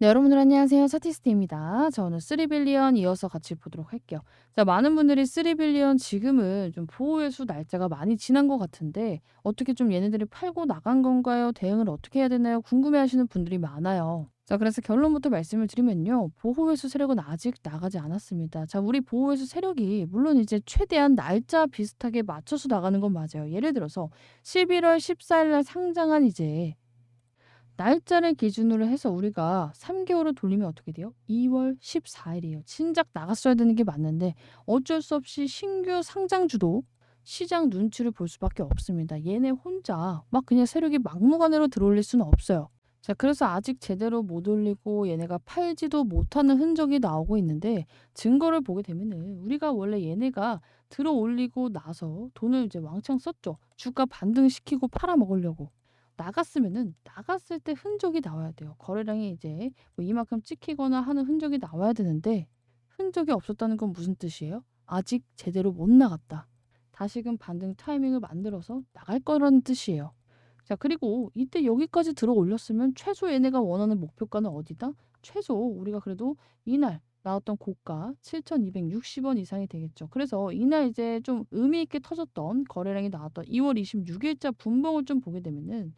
네, 여러분들 안녕하세요. 차티스트입니다. 저는 3빌리언 이어서 같이 보도록 할게요. 자, 많은 분들이 3빌리언 지금은 좀 보호회수 날짜가 많이 지난 것 같은데 어떻게 좀 얘네들이 팔고 나간 건가요? 대응을 어떻게 해야 되나요? 궁금해하시는 분들이 많아요. 자, 그래서 결론부터 말씀을 드리면요. 보호회수 세력은 아직 나가지 않았습니다. 자, 우리 보호회수 세력이 물론 이제 최대한 날짜 비슷하게 맞춰서 나가는 건 맞아요. 예를 들어서 11월 14일 날 상장한 이제 날짜를 기준으로 해서 우리가 3 개월을 돌리면 어떻게 돼요? 2월 14 일이에요. 진작 나갔어야 되는 게 맞는데 어쩔 수 없이 신규 상장주도 시장 눈치를 볼 수밖에 없습니다. 얘네 혼자 막 그냥 세력이 막무가내로 들어올릴 수는 없어요. 자, 그래서 아직 제대로 못 올리고 얘네가 팔지도 못하는 흔적이 나오고 있는데 증거를 보게 되면은 우리가 원래 얘네가 들어 올리고 나서 돈을 이제 왕창 썼죠. 주가 반등시키고 팔아먹으려고. 나갔으면은 나갔을 때 흔적이 나와야 돼요. 거래량이 이제 뭐 이만큼 찍히거나 하는 흔적이 나와야 되는데 흔적이 없었다는 건 무슨 뜻이에요? 아직 제대로 못 나갔다. 다시금 반등 타이밍을 만들어서 나갈 거라는 뜻이에요. 자, 그리고 이때 여기까지 들어 올렸으면 최소 얘네가 원하는 목표가는 어디다? 최소 우리가 그래도 이날 나왔던 고가 7,260원 이상이 되겠죠. 그래서 이날 이제 좀 의미 있게 터졌던 거래량이 나왔던 2월 26일자 분봉을 좀 보게 되면은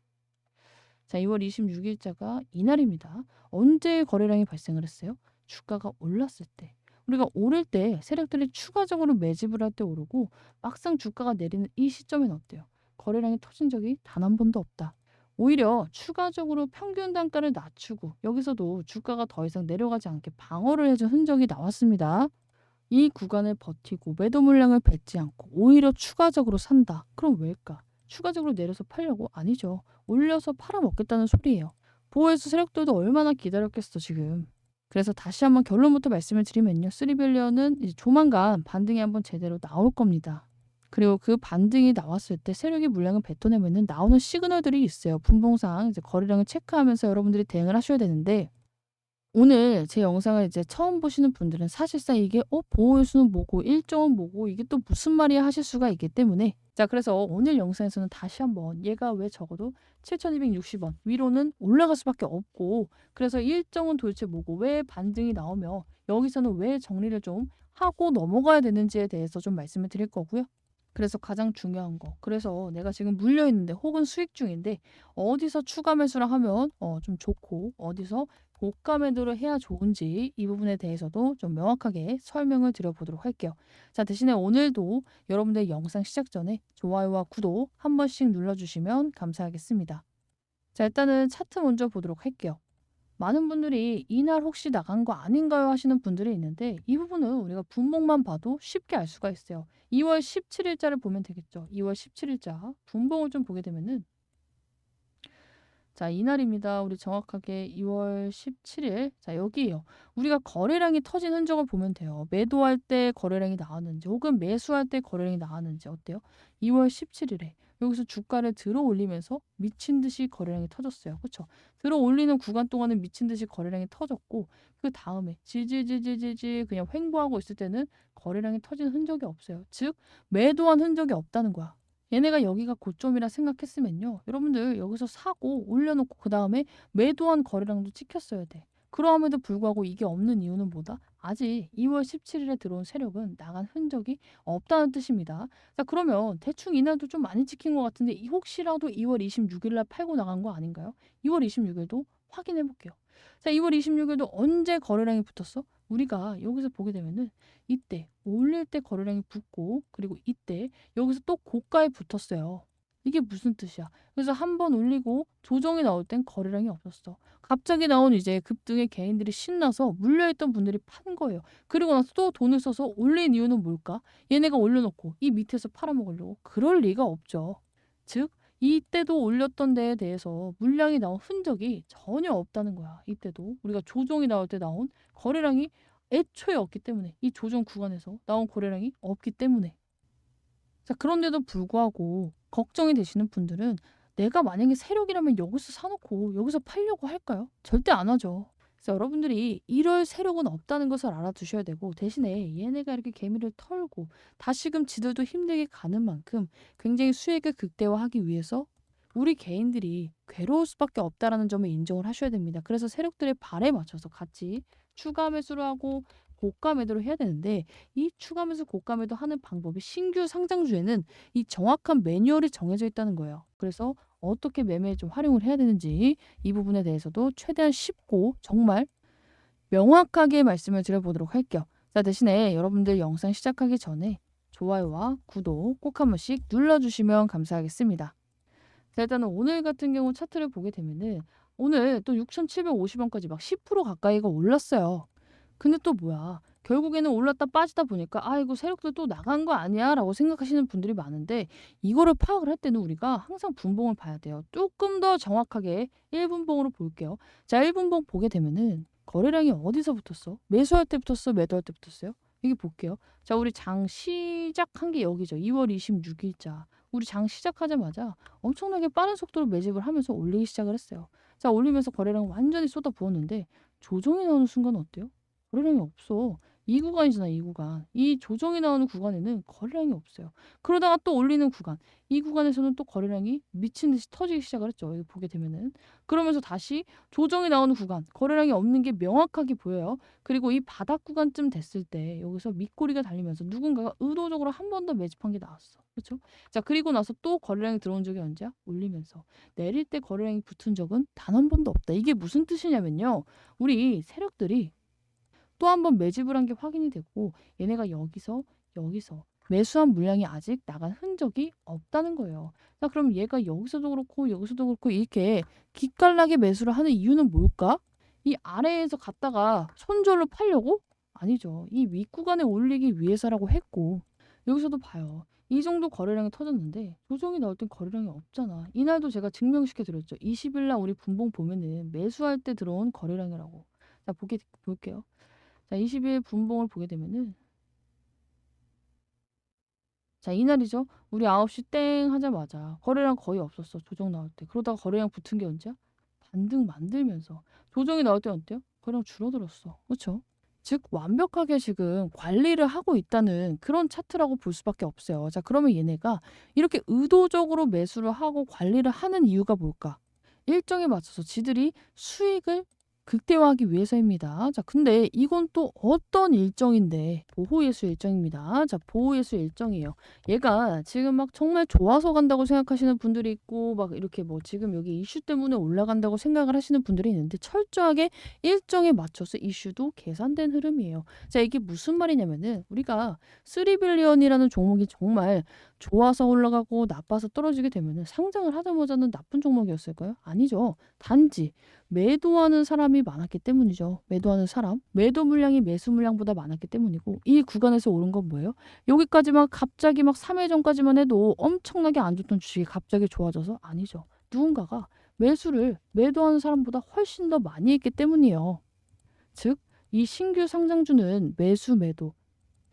자, 2월 26일자가 이날입니다. 언제 거래량이 발생을 했어요? 주가가 올랐을 때. 우리가 오를 때 세력들이 추가적으로 매집을 할 때 오르고 막상 주가가 내리는 이 시점엔 어때요? 거래량이 터진 적이 단 한 번도 없다. 오히려 추가적으로 평균 단가를 낮추고 여기서도 주가가 더 이상 내려가지 않게 방어를 해준 흔적이 나왔습니다. 이 구간을 버티고 매도 물량을 뱉지 않고 오히려 추가적으로 산다. 그럼 왜일까? 추가적으로 내려서 팔려고? 아니죠. 올려서 팔아먹겠다는 소리예요. 보호해수 세력들도 얼마나 기다렸겠어 지금. 그래서 다시 한번 결론부터 말씀을 드리면요. 3빌리언은 이제 조만간 반등이 한번 제대로 나올 겁니다. 그리고 그 반등이 나왔을 때 세력이 물량을 뱉어내면은 나오는 시그널들이 있어요. 분봉상 이제 거래량을 체크하면서 여러분들이 대응을 하셔야 되는데 오늘 제 영상을 이제 처음 보시는 분들은 사실상 이게 보호수는 뭐고 일정은 뭐고 이게 또 무슨 말이야 하실 수가 있기 때문에 자, 그래서 오늘 영상에서는 다시 한번 얘가 왜 적어도 7,260원 위로는 올라갈 수밖에 없고 그래서 일정은 도대체 뭐고 왜 반등이 나오며 여기서는 왜 정리를 좀 하고 넘어가야 되는지에 대해서 좀 말씀을 드릴 거고요. 그래서 가장 중요한 거. 그래서 내가 지금 물려 있는데 혹은 수익 중인데 어디서 추가 매수를 하면 좀 좋고 어디서 고가 매도를 해야 좋은지 이 부분에 대해서도 좀 명확하게 설명을 드려보도록 할게요. 자, 대신에 오늘도 여러분들 영상 시작 전에 좋아요와 구독 한 번씩 눌러주시면 감사하겠습니다. 자, 일단은 차트 먼저 보도록 할게요. 많은 분들이 이날 혹시 나간 거 아닌가요? 하시는 분들이 있는데 이 부분은 우리가 분봉만 봐도 쉽게 알 수가 있어요. 2월 17일자를 보면 되겠죠. 2월 17일자 분봉을 좀 보게 되면은 자, 이날입니다. 우리 정확하게 2월 17일. 자, 여기에요. 우리가 거래량이 터진 흔적을 보면 돼요. 매도할 때 거래량이 나왔는지 혹은 매수할 때 거래량이 나왔는지 어때요? 2월 17일에 여기서 주가를 들어 올리면서 미친 듯이 거래량이 터졌어요. 그렇죠? 들어 올리는 구간 동안은 미친 듯이 거래량이 터졌고 그 다음에 질질질질질질 그냥 횡보하고 있을 때는 거래량이 터진 흔적이 없어요. 즉 매도한 흔적이 없다는 거야. 얘네가 여기가 고점이라 생각했으면요. 여러분들 여기서 사고 올려놓고 그다음에 매도한 거래량도 찍혔어야 돼. 그러함에도 불구하고 이게 없는 이유는 뭐다? 아직 2월 17일에 들어온 세력은 나간 흔적이 없다는 뜻입니다. 자, 그러면 대충 이날도 좀 많이 찍힌 것 같은데 혹시라도 2월 26일 날 팔고 나간 거 아닌가요? 2월 26일도 확인해 볼게요. 자, 2월 26일도 언제 거래량이 붙었어? 우리가 여기서 보게 되면은 이때 올릴 때 거래량이 붙고 그리고 이때 여기서 또 고가에 붙었어요. 이게 무슨 뜻이야? 그래서 한 번 올리고 조정이 나올 땐 거래량이 없었어. 갑자기 나온 이제 급등에 개인들이 신나서 물려있던 분들이 판 거예요. 그리고 나서 또 돈을 써서 올린 이유는 뭘까? 얘네가 올려놓고 이 밑에서 팔아먹으려고? 그럴 리가 없죠. 즉 이때도 올렸던 데에 대해서 물량이 나온 흔적이 전혀 없다는 거야. 이때도 우리가 조정이 나올 때 나온 거래량이 애초에 없기 때문에 이 조정 구간에서 나온 거래량이 없기 때문에 자, 그런데도 불구하고 걱정이 되시는 분들은 내가 만약에 세력이라면 여기서 사놓고 여기서 팔려고 할까요? 절대 안 하죠. 그래서 여러분들이 이럴 세력은 없다는 것을 알아두셔야 되고 대신에 얘네가 이렇게 개미를 털고 다시금 지들도 힘들게 가는 만큼 굉장히 수익을 극대화하기 위해서 우리 개인들이 괴로울 수밖에 없다라는 점을 인정을 하셔야 됩니다. 그래서 세력들의 발에 맞춰서 같이 추가 매수를 하고 고가 매도를 해야 되는데 이 추가 매수 고가 매도 하는 방법이 신규 상장주에는 이 정확한 매뉴얼이 정해져 있다는 거예요. 그래서 어떻게 매매에 좀 활용을 해야 되는지 이 부분에 대해서도 최대한 쉽고 정말 명확하게 말씀을 드려보도록 할게요. 자, 대신에 여러분들 영상 시작하기 전에 좋아요와 구독 꼭 한 번씩 눌러주시면 감사하겠습니다. 자, 일단은 오늘 같은 경우 차트를 보게 되면은 오늘 또 6,750원까지 막 10% 가까이가 올랐어요. 근데 또 뭐야? 결국에는 올랐다 빠지다 보니까 아이고 세력들 또 나간 거 아니야? 라고 생각하시는 분들이 많은데 이거를 파악을 할 때는 우리가 항상 분봉을 봐야 돼요. 조금 더 정확하게 1분봉으로 볼게요. 자, 1분봉 보게 되면은 거래량이 어디서 붙었어? 매수할 때 붙었어? 매도할 때 붙었어요? 여기 볼게요. 자, 우리 장 시작한 게 여기죠. 2월 26일자. 우리 장 시작하자마자 엄청나게 빠른 속도로 매집을 하면서 올리기 시작을 했어요. 자, 올리면서 거래량 완전히 쏟아부었는데 조정이 나오는 순간 어때요? 거래량이 없어. 이 구간이잖아, 이 구간. 이 조정이 나오는 구간에는 거래량이 없어요. 그러다가 또 올리는 구간. 이 구간에서는 또 거래량이 미친 듯이 터지기 시작을 했죠. 여기 보게 되면은. 그러면서 다시 조정이 나오는 구간. 거래량이 없는 게 명확하게 보여요. 그리고 이 바닥 구간쯤 됐을 때 여기서 밑꼬리가 달리면서 누군가가 의도적으로 한 번 더 매집한 게 나왔어. 그렇죠? 자, 그리고 나서 또 거래량이 들어온 적이 언제야? 올리면서. 내릴 때 거래량이 붙은 적은 단 한 번도 없다. 이게 무슨 뜻이냐면요. 우리 세력들이 또 한 번 매집을 한 게 확인이 됐고 얘네가 여기서 매수한 물량이 아직 나간 흔적이 없다는 거예요. 자, 그럼 얘가 여기서도 그렇고 여기서도 그렇고 이렇게 기깔나게 매수를 하는 이유는 뭘까? 이 아래에서 갔다가 손절로 팔려고? 아니죠. 이 윗구간에 올리기 위해서라고 했고 여기서도 봐요. 이 정도 거래량이 터졌는데 조정이 나올 땐 거래량이 없잖아. 이날도 제가 증명시켜 드렸죠. 20일 날 우리 분봉 보면은 매수할 때 들어온 거래량이라고. 자, 볼게요. 자, 20일 분봉을 보게 되면은 자, 이날이죠. 우리 9시 땡 하자마자 거래량 거의 없었어. 조정 나올 때. 그러다가 거래량 붙은 게 언제야? 반등 만들면서. 조정이 나올 때 어때요? 거래량 줄어들었어. 그렇죠? 즉 완벽하게 지금 관리를 하고 있다는 그런 차트라고 볼 수밖에 없어요. 자, 그러면 얘네가 이렇게 의도적으로 매수를 하고 관리를 하는 이유가 뭘까? 일정에 맞춰서 지들이 수익을 극대화하기 위해서입니다. 자, 근데 이건 또 어떤 일정인데? 보호예수 일정입니다. 자, 보호예수 일정이에요. 얘가 지금 막 정말 좋아서 간다고 생각하시는 분들이 있고 막 이렇게 뭐 지금 여기 이슈 때문에 올라간다고 생각을 하시는 분들이 있는데 철저하게 일정에 맞춰서 이슈도 계산된 흐름이에요. 자, 이게 무슨 말이냐면은 우리가 3빌리언이라는 종목이 정말 좋아서 올라가고 나빠서 떨어지게 되면은 상장을 하자마자는 나쁜 종목이었을까요? 아니죠. 단지 매도하는 사람이 많았기 때문이죠. 매도하는 사람. 매도 물량이 매수 물량보다 많았기 때문이고 이 구간에서 오른 건 뭐예요? 여기까지만 갑자기 막 3일 전까지만 해도 엄청나게 안 좋던 주식이 갑자기 좋아져서 아니죠. 누군가가 매수를 매도하는 사람보다 훨씬 더 많이 했기 때문이에요. 즉, 이 신규 상장주는 매수 매도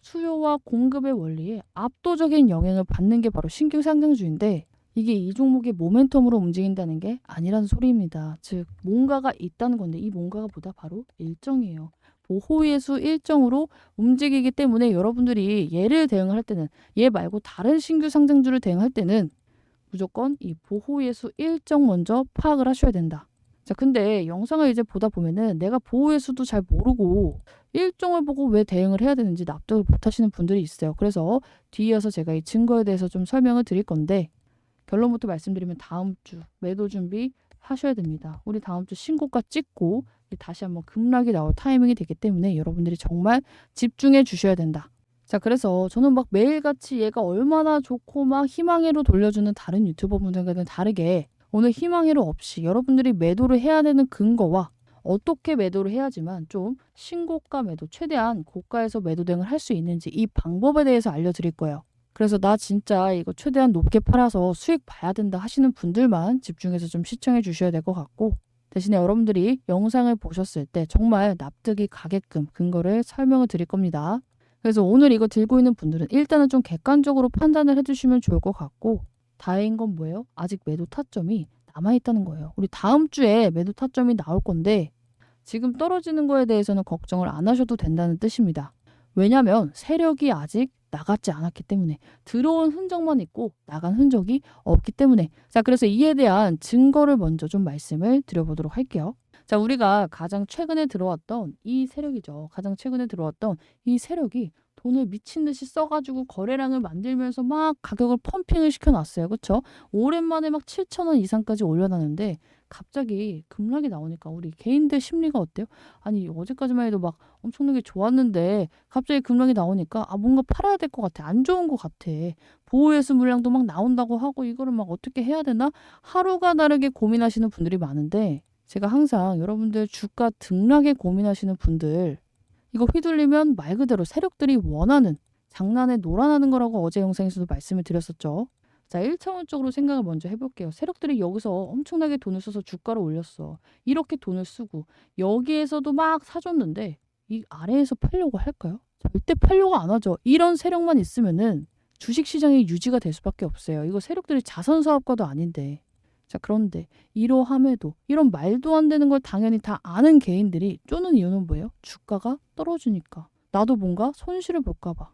수요와 공급의 원리에 압도적인 영향을 받는 게 바로 신규 상장주인데 이게 이 종목의 모멘텀으로 움직인다는 게 아니라는 소리입니다. 즉 뭔가가 있다는 건데 이 뭔가가 보다 바로 일정이에요. 보호예수 일정으로 움직이기 때문에 여러분들이 얘를 대응할 때는 얘 말고 다른 신규 상장주를 대응할 때는 무조건 이 보호예수 일정 먼저 파악을 하셔야 된다. 자, 근데 영상을 이제 보다 보면은 내가 보호예수도 잘 모르고 일정을 보고 왜 대응을 해야 되는지 납득을 못 하시는 분들이 있어요. 그래서 뒤이어서 제가 이 증거에 대해서 좀 설명을 드릴 건데 결론부터 말씀드리면 다음 주 매도 준비 하셔야 됩니다. 우리 다음 주 신고가 찍고 다시 한번 급락이 나올 타이밍이 되기 때문에 여러분들이 정말 집중해 주셔야 된다. 자, 그래서 저는 막 매일같이 얘가 얼마나 좋고 막 희망회로 돌려주는 다른 유튜버분들과는 다르게 오늘 희망회로 없이 여러분들이 매도를 해야 되는 근거와 어떻게 매도를 해야지만 좀 신고가 매도, 최대한 고가에서 매도 대응을 할 수 있는지 이 방법에 대해서 알려드릴 거예요. 그래서 나 진짜 이거 최대한 높게 팔아서 수익 봐야 된다 하시는 분들만 집중해서 좀 시청해 주셔야 될 것 같고 대신에 여러분들이 영상을 보셨을 때 정말 납득이 가게끔 근거를 설명을 드릴 겁니다. 그래서 오늘 이거 들고 있는 분들은 일단은 좀 객관적으로 판단을 해주시면 좋을 것 같고 다행인 건 뭐예요? 아직 매도 타점이 남아있다는 거예요. 우리 다음 주에 매도 타점이 나올 건데 지금 떨어지는 거에 대해서는 걱정을 안 하셔도 된다는 뜻입니다. 왜냐하면 세력이 아직 나갔지 않았기 때문에 들어온 흔적만 있고 나간 흔적이 없기 때문에 자 그래서 이에 대한 증거를 먼저 좀 말씀을 드려보도록 할게요. 자 우리가 가장 최근에 들어왔던 이 세력이죠. 가장 최근에 들어왔던 이 세력이 돈을 미친 듯이 써가지고 거래량을 만들면서 막 가격을 펌핑을 시켜놨어요. 그쵸? 오랜만에 막 7천 원 이상까지 올려놨는데 갑자기 급락이 나오니까 우리 개인들 심리가 어때요? 아니 어제까지만 해도 막 엄청나게 좋았는데 갑자기 급락이 나오니까 아 뭔가 팔아야 될 것 같아. 안 좋은 것 같아. 보호예수 물량도 막 나온다고 하고 이거를 막 어떻게 해야 되나? 하루가 다르게 고민하시는 분들이 많은데 제가 항상 여러분들 주가 등락에 고민하시는 분들 이거 휘둘리면 말 그대로 세력들이 원하는 장난에 놀아나는 거라고 어제 영상에서도 말씀을 드렸었죠. 자, 1차원적으로 생각을 먼저 해볼게요. 세력들이 여기서 엄청나게 돈을 써서 주가를 올렸어. 이렇게 돈을 쓰고 여기에서도 막 사줬는데 이 아래에서 팔려고 할까요? 절대 팔려고 안 하죠. 이런 세력만 있으면은 주식시장이 유지가 될 수밖에 없어요. 이거 세력들이 자선사업가도 아닌데. 자, 그런데 이러함에도 이런 말도 안 되는 걸 당연히 다 아는 개인들이 쪼는 이유는 뭐예요? 주가가 떨어지니까. 나도 뭔가 손실을 볼까 봐.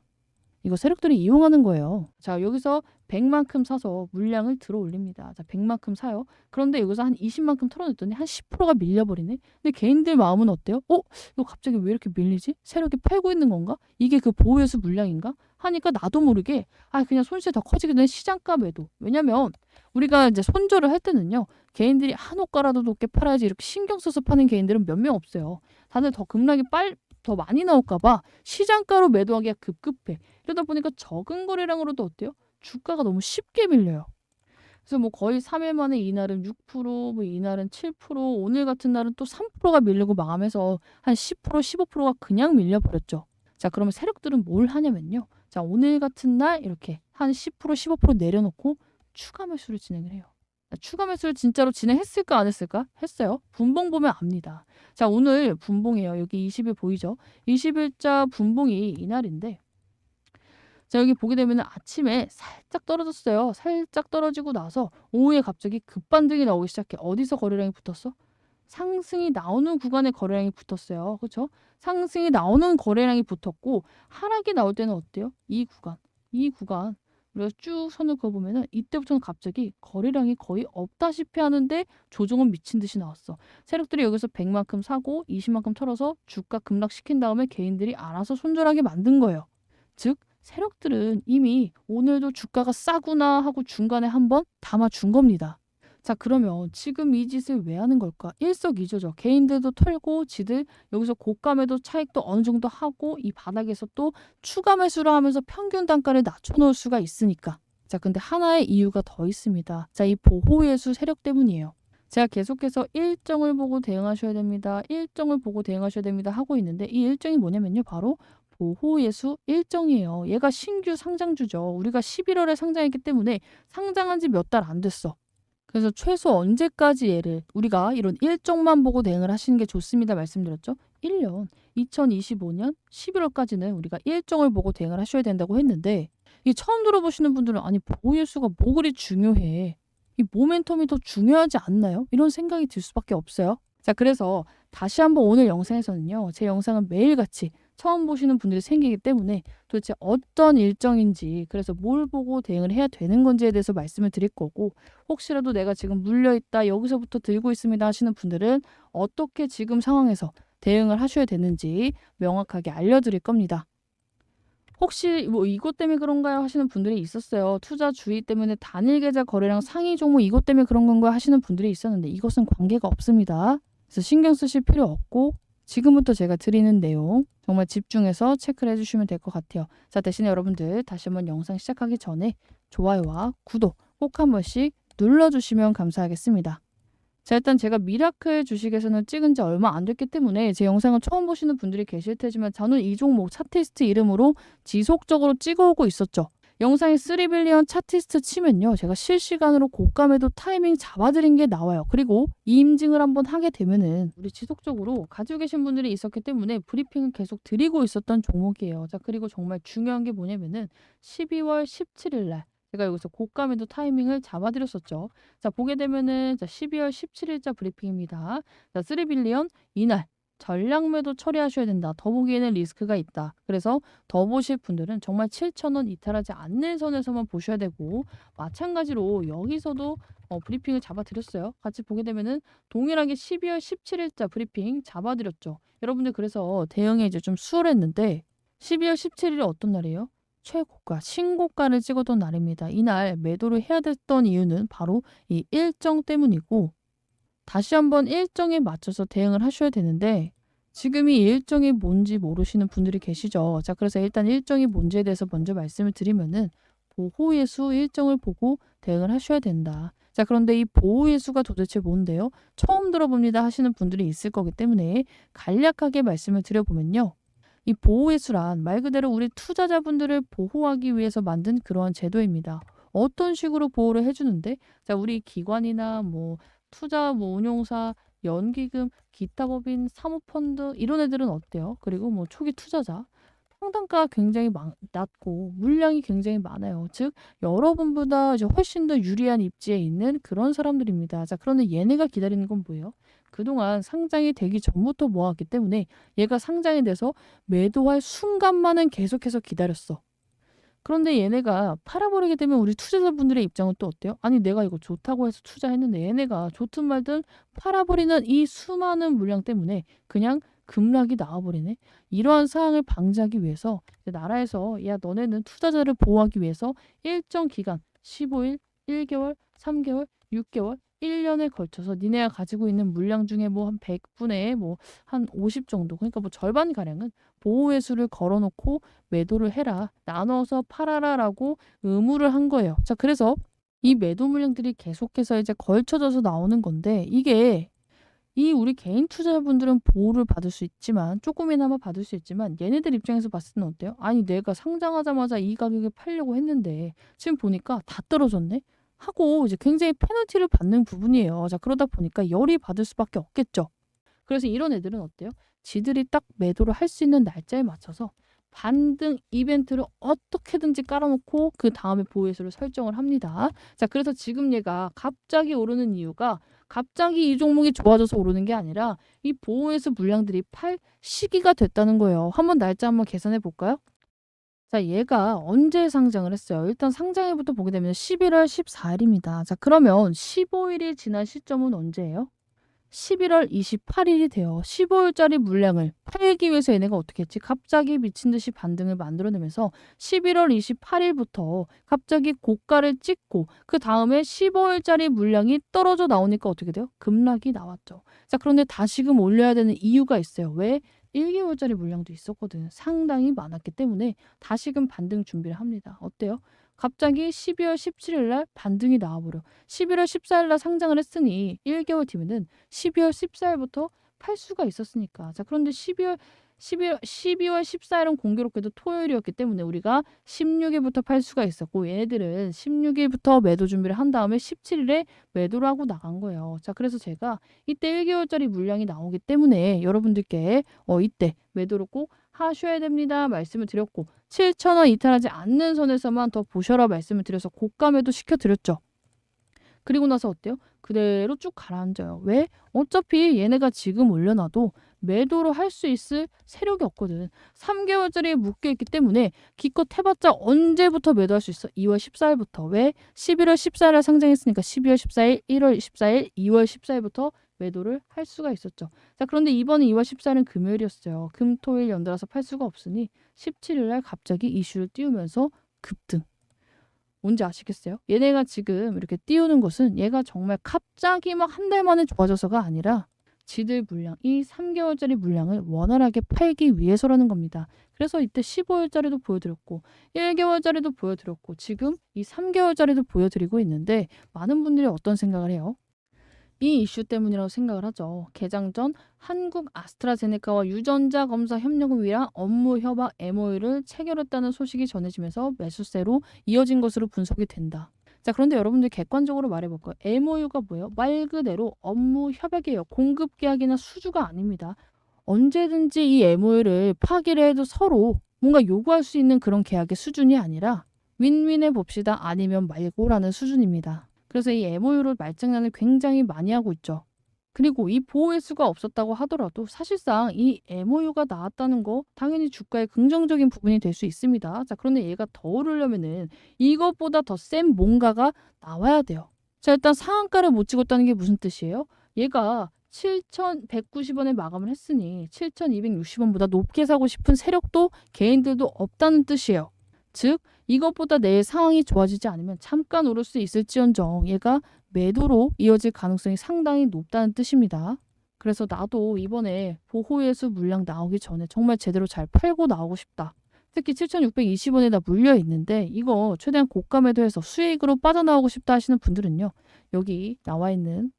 이거 세력들이 이용하는 거예요. 자, 여기서 100만큼 사서 물량을 들어 올립니다. 자, 100만큼 사요. 그런데 여기서 한 20만큼 털어냈더니 한 10%가 밀려버리네. 근데 개인들 마음은 어때요? 이거 갑자기 왜 이렇게 밀리지? 세력이 팔고 있는 건가? 이게 그 보호예수 물량인가? 하니까 나도 모르게 그냥 손실이 더 커지게 되는 시장가 매도. 왜냐면 우리가 이제 손절을 할 때는요. 개인들이 한 호가라도 높게 팔아야지 이렇게 신경 써서 파는 개인들은 몇 명 없어요. 다들 더 급락이 더 많이 나올까 봐 시장가로 매도하기가 급급해. 이러다 보니까 적은 거래량으로도 어때요? 주가가 너무 쉽게 밀려요. 그래서 뭐 거의 3일 만에 이날은 6%, 뭐 이날은 7%, 오늘 같은 날은 또 3%가 밀리고 마감해서 한 10%, 15%가 그냥 밀려버렸죠. 자, 그러면 세력들은 뭘 하냐면요. 자, 오늘 같은 날 이렇게 한 10%, 15% 내려놓고 추가 매수를 진행을 해요. 자, 추가 매수를 진짜로 진행했을까 안 했을까? 했어요. 분봉 보면 압니다. 자, 오늘 분봉이에요. 여기 20일 보이죠? 20일자 분봉이 이날인데 자, 여기 보게 되면 아침에 살짝 떨어졌어요. 살짝 떨어지고 나서 오후에 갑자기 급반등이 나오기 시작해. 어디서 거래량이 붙었어? 상승이 나오는 구간에 거래량이 붙었어요. 그렇죠? 상승이 나오는 거래량이 붙었고 하락이 나올 때는 어때요? 이 구간 우리가 쭉 선을 그어보면은 이때부터는 갑자기 거래량이 거의 없다시피 하는데 조정은 미친 듯이 나왔어. 세력들이 여기서 100만큼 사고 20만큼 털어서 주가 급락시킨 다음에 개인들이 알아서 손절하게 만든 거예요. 즉 세력들은 이미 오늘도 주가가 싸구나 하고 중간에 한번 담아준 겁니다. 자, 그러면 지금 이 짓을 왜 하는 걸까? 일석이조죠. 개인들도 털고 지들 여기서 고가매도 차익도 어느 정도 하고 이 바닥에서 또 추가 매수를 하면서 평균 단가를 낮춰놓을 수가 있으니까. 자, 근데 하나의 이유가 더 있습니다. 자, 이 보호예수 세력 때문이에요. 제가 계속해서 일정을 보고 대응하셔야 됩니다. 일정을 보고 대응하셔야 됩니다. 하고 있는데 이 일정이 뭐냐면요. 바로 보호예수 일정이에요. 얘가 신규 상장주죠. 우리가 11월에 상장했기 때문에 상장한 지 몇 달 안 됐어. 그래서 최소 언제까지 얘를 우리가 이런 일정만 보고 대응을 하시는 게 좋습니다. 말씀드렸죠. 1년, 2025년 11월까지는 우리가 일정을 보고 대응을 하셔야 된다고 했는데 이 처음 들어보시는 분들은 아니 보호예수가 뭐 그리 중요해. 이 모멘텀이 더 중요하지 않나요? 이런 생각이 들 수밖에 없어요. 자, 그래서 다시 한번 오늘 영상에서는요. 제 영상은 매일같이 처음 보시는 분들이 생기기 때문에 도대체 어떤 일정인지 그래서 뭘 보고 대응을 해야 되는 건지에 대해서 말씀을 드릴 거고 혹시라도 내가 지금 물려있다 여기서부터 들고 있습니다 하시는 분들은 어떻게 지금 상황에서 대응을 하셔야 되는지 명확하게 알려드릴 겁니다. 혹시 뭐 이것 때문에 그런가요 하시는 분들이 있었어요. 투자 주의 때문에 단일 계좌 거래량 상위 종목 이것 때문에 그런 건가요 하시는 분들이 있었는데 이것은 관계가 없습니다. 그래서 신경 쓰실 필요 없고 지금부터 제가 드리는 내용 정말 집중해서 체크를 해주시면 될 것 같아요. 자, 대신에 여러분들 다시 한번 영상 시작하기 전에 좋아요와 구독 꼭 한 번씩 눌러주시면 감사하겠습니다. 자, 일단 제가 미라클 주식에서는 찍은 지 얼마 안 됐기 때문에 제 영상을 처음 보시는 분들이 계실 테지만 저는 이 종목 차티스트 이름으로 지속적으로 찍어오고 있었죠. 영상에 3빌리언 차티스트 치면요. 제가 실시간으로 고가매도 타이밍 잡아드린 게 나와요. 그리고 이 임증을 한번 하게 되면은 우리 지속적으로 가지고 계신 분들이 있었기 때문에 브리핑을 계속 드리고 있었던 종목이에요. 자, 그리고 정말 중요한 게 뭐냐면은 12월 17일 날 제가 여기서 고가매도 타이밍을 잡아드렸었죠. 자, 보게 되면은 자, 12월 17일자 브리핑입니다. 자, 3빌리언 이날 전량 매도 처리하셔야 된다. 더 보기에는 리스크가 있다. 그래서 더 보실 분들은 정말 7,000원 이탈하지 않는 선에서만 보셔야 되고, 마찬가지로 여기서도 브리핑을 잡아드렸어요. 같이 보게 되면은 동일하게 12월 17일자 브리핑 잡아드렸죠. 여러분들 그래서 대응이 이제 좀 수월했는데 12월 17일이 어떤 날이에요? 최고가, 신고가를 찍었던 날입니다. 이날 매도를 해야 됐던 이유는 바로 이 일정 때문이고, 다시 한번 일정에 맞춰서 대응을 하셔야 되는데 지금 이 일정이 뭔지 모르시는 분들이 계시죠. 자, 그래서 일단 일정이 뭔지에 대해서 먼저 말씀을 드리면은 보호예수 일정을 보고 대응을 하셔야 된다. 자, 그런데 이 보호예수가 도대체 뭔데요? 처음 들어봅니다 하시는 분들이 있을 거기 때문에 간략하게 말씀을 드려보면요. 이 보호예수란 말 그대로 우리 투자자분들을 보호하기 위해서 만든 그러한 제도입니다. 어떤 식으로 보호를 해주는데, 자, 우리 기관이나 뭐 투자 뭐 운용사, 연기금, 기타 법인, 사모펀드 이런 애들은 어때요? 그리고 뭐 초기 투자자 평단가가 굉장히 낮고 물량이 굉장히 많아요. 즉 여러분보다 이제 훨씬 더 유리한 입지에 있는 그런 사람들입니다. 자, 그런데 얘네가 기다리는 건 뭐예요? 그동안 상장이 되기 전부터 모았기 때문에 얘가 상장이 돼서 매도할 순간만은 계속해서 기다렸어. 그런데 얘네가 팔아버리게 되면 우리 투자자분들의 입장은 또 어때요? 아니 내가 이거 좋다고 해서 투자했는데 얘네가 좋든 말든 팔아버리는 이 수많은 물량 때문에 그냥 급락이 나와버리네. 이러한 사항을 방지하기 위해서 나라에서 야 너네는 투자자를 보호하기 위해서 일정 기간 15일, 1개월, 3개월, 6개월, 1년에 걸쳐서 니네가 가지고 있는 물량 중에 뭐 한 100분의 뭐 한 50 정도, 그러니까 뭐 절반 가량은 보호회수를 걸어놓고 매도를 해라. 나눠서 팔아라라고 의무를 한 거예요. 자, 그래서 이 매도 물량들이 계속해서 이제 걸쳐져서 나오는 건데 이게 이 우리 개인 투자자분들은 보호를 받을 수 있지만 조금이나마 받을 수 있지만 얘네들 입장에서 봤을 때는 어때요? 아니 내가 상장하자마자 이 가격에 팔려고 했는데 지금 보니까 다 떨어졌네? 하고 이제 굉장히 페널티를 받는 부분이에요. 자, 그러다 보니까 열이 받을 수밖에 없겠죠. 그래서 이런 애들은 어때요? 지들이 딱 매도를 할 수 있는 날짜에 맞춰서 반등 이벤트를 어떻게든지 깔아놓고 그 다음에 보호예수를 설정을 합니다. 자, 그래서 지금 얘가 갑자기 오르는 이유가 갑자기 이 종목이 좋아져서 오르는 게 아니라 이 보호예수 물량들이 팔 시기가 됐다는 거예요. 한번 날짜 한번 계산해 볼까요? 자, 얘가 언제 상장을 했어요? 일단 상장일부터 보게 되면 11월 14일입니다. 자, 그러면 15일이 지난 시점은 언제예요? 11월 28일이 돼요. 15일짜리 물량을 팔기 위해서 얘네가 어떻게 했지? 갑자기 미친 듯이 반등을 만들어내면서 11월 28일부터 갑자기 고가를 찍고 그 다음에 15일짜리 물량이 떨어져 나오니까 어떻게 돼요? 급락이 나왔죠. 자, 그런데 다시금 올려야 되는 이유가 있어요. 왜? 1개월짜리 물량도 있었거든. 상당히 많았기 때문에 다시금 반등 준비를 합니다. 어때요? 갑자기 12월 17일 날 반등이 나와버려. 11월 14일 날 상장을 했으니 1개월 뒤면은 12월 14일부터 팔 수가 있었으니까. 자, 그런데 12월 14일은 공교롭게도 토요일이었기 때문에 우리가 16일부터 팔 수가 있었고 얘네들은 16일부터 매도 준비를 한 다음에 17일에 매도를 하고 나간 거예요. 자, 그래서 제가 이때 1개월짜리 물량이 나오기 때문에 여러분들께 이때 매도를 꼭 하셔야 됩니다 말씀을 드렸고 7,000원 이탈하지 않는 선에서만 더 보셔라 말씀을 드려서 고가 매도 시켜드렸죠. 그리고 나서 어때요? 그대로 쭉 가라앉아요. 왜? 어차피 얘네가 지금 올려놔도 매도로 할 수 있을 세력이 없거든. 3개월짜리에 묶여있기 때문에 기껏 해봤자 언제부터 매도할 수 있어? 2월 14일부터. 왜? 11월 14일에 상장했으니까 12월 14일, 1월 14일, 2월 14일부터 매도를 할 수가 있었죠. 자, 그런데 이번에 2월 14일은 금요일이었어요. 금, 토, 일 연달아서 팔 수가 없으니 17일 날 갑자기 이슈를 띄우면서 급등. 뭔지 아시겠어요? 얘네가 지금 이렇게 띄우는 것은 얘가 정말 갑자기 막 한 달 만에 좋아져서가 아니라 지들 물량, 이 3개월짜리 물량을 원활하게 팔기 위해서라는 겁니다. 그래서 이때 15일짜리도 보여드렸고 1개월짜리도 보여드렸고 지금 이 3개월짜리도 보여드리고 있는데 많은 분들이 어떤 생각을 해요? 이 이슈 때문이라고 생각을 하죠. 개장 전 한국 아스트라제네카와 유전자 검사 협력을 위한 업무 협약 MOU를 체결했다는 소식이 전해지면서 매수세로 이어진 것으로 분석이 된다. 자, 그런데 여러분들 객관적으로 말해볼까요? MOU가 뭐예요? 말 그대로 업무 협약이에요. 공급 계약이나 수주가 아닙니다. 언제든지 이 MOU를 파기를 해도 서로 뭔가 요구할 수 있는 그런 계약의 수준이 아니라 윈윈해 봅시다 아니면 말고라는 수준입니다. 그래서 이 MOU로 말장난을 굉장히 많이 하고 있죠. 그리고 이 보호 횟수가 없었다고 하더라도 사실상 이 MOU가 나왔다는 거 당연히 주가에 긍정적인 부분이 될 수 있습니다. 자, 그런데 얘가 더 오르려면은 이것보다 더 센 뭔가가 나와야 돼요. 자, 일단 상한가를 못 찍었다는 게 무슨 뜻이에요? 얘가 7,190원에 마감을 했으니 7,260원보다 높게 사고 싶은 세력도 개인들도 없다는 뜻이에요. 즉, 이것보다 내 상황이 좋아지지 않으면 잠깐 오를 수 있을지언정 얘가 매도로 이어질 가능성이 상당히 높다는 뜻입니다. 그래서 나도 이번에 보호예수 물량 나오기 전에 정말 제대로 잘 팔고 나오고 싶다. 특히 7,620원에다 물려 있는데 이거 최대한 고가 매도해서 수익으로 빠져나오고 싶다 하시는 분들은요. 여기 나와 있는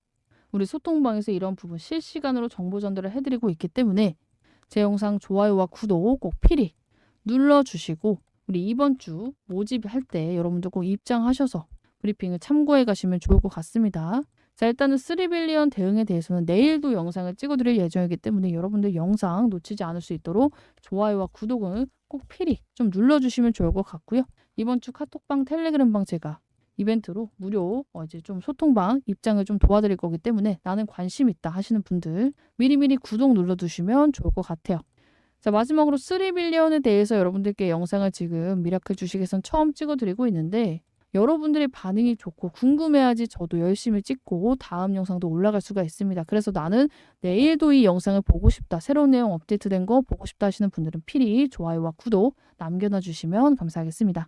우리 소통방에서 이런 부분 실시간으로 정보 전달을 해드리고 있기 때문에 제 영상 좋아요와 구독 꼭 필히 눌러주시고 우리 이번 주 모집할 때 여러분들 꼭 입장하셔서 브리핑을 참고해 가시면 좋을 것 같습니다. 자, 일단은 3빌리언 대응에 대해서는 내일도 영상을 찍어드릴 예정이기 때문에 여러분들 영상 놓치지 않을 수 있도록 좋아요와 구독을 꼭 필히 좀 눌러주시면 좋을 것 같고요. 이번 주 카톡방, 텔레그램방 제가 이벤트로 무료 이제 좀 소통방 입장을 좀 도와드릴 거기 때문에 나는 관심 있다 하시는 분들 미리미리 구독 눌러두시면 좋을 것 같아요. 자, 마지막으로 3빌리언에 대해서 여러분들께 영상을 지금 미라클 주식에선 처음 찍어드리고 있는데 여러분들의 반응이 좋고 궁금해야지 저도 열심히 찍고 다음 영상도 올라갈 수가 있습니다. 그래서 나는 내일도 이 영상을 보고 싶다, 새로운 내용 업데이트된 거 보고 싶다 하시는 분들은 필히 좋아요와 구독 남겨놔 주시면 감사하겠습니다.